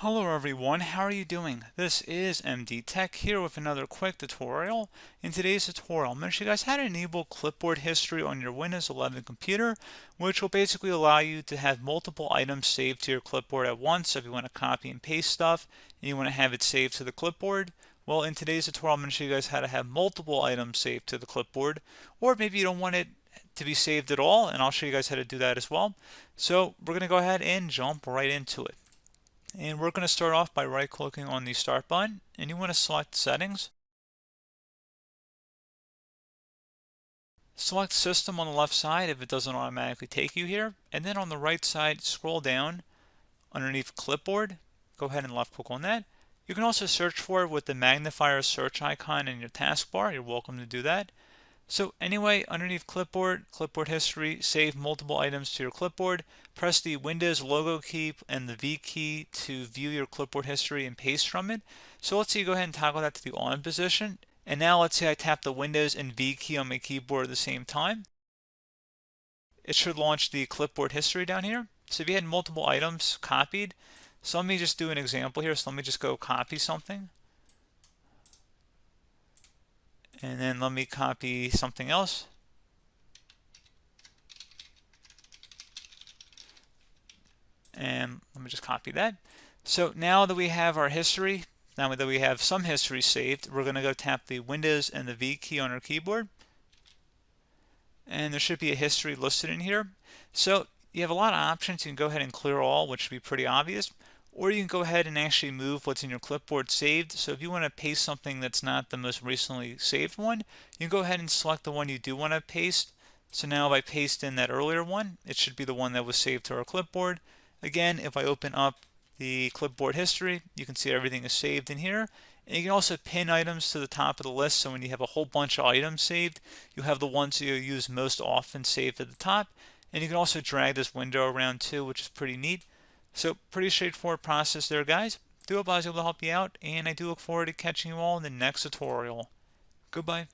Hello everyone, how are you doing? This is MD Tech here with another quick tutorial. In today's tutorial, I'm going to show you guys how to enable clipboard history on your Windows 11 computer, which will basically allow you to have multiple items saved to your clipboard at once. So if you want to copy and paste stuff and you want to have it saved to the clipboard, well, in today's tutorial, I'm going to show you guys how to have multiple items saved to the clipboard, or maybe you don't want it to be saved at all, and I'll show you guys how to do that as well. So we're going to go ahead and jump right into it. And we're going to start off by right-clicking on the Start button, and you want to select Settings. Select System on the left side if it doesn't automatically take you here, and then on the right side, scroll down underneath Clipboard. Go ahead and left-click on that. You can also search for it with the magnifier search icon in your taskbar. You're welcome to do that. So anyway, underneath Clipboard, Clipboard History, save multiple items to your clipboard. Press the Windows logo key and the V key to view your clipboard history and paste from it. So let's say you go ahead and toggle that to the on position. And now let's say I tap the Windows and V key on my keyboard at the same time. It should launch the clipboard history down here. So if you had multiple items copied, so let me just do an example here. So let me just go copy something. And then let me copy something else. And let me just copy that. So now that we have our history, now that we have some history saved, we're going to go tap the Windows and the V key on our keyboard. And there should be a history listed in here. So you have a lot of options. You can go ahead and clear all, which should be pretty obvious. Or you can go ahead and actually move what's in your clipboard saved. So if you want to paste something that's not the most recently saved one, you can go ahead and select the one you do want to paste. So now if I paste in that earlier one, it should be the one that was saved to our clipboard. Again, if I open up the clipboard history, you can see everything is saved in here. And you can also pin items to the top of the list. So when you have a whole bunch of items saved, you have the ones you use most often saved at the top. And you can also drag this window around too, which is pretty neat. So pretty straightforward process there, guys. Do hope I was able to help you out, and I do look forward to catching you all in the next tutorial. Goodbye.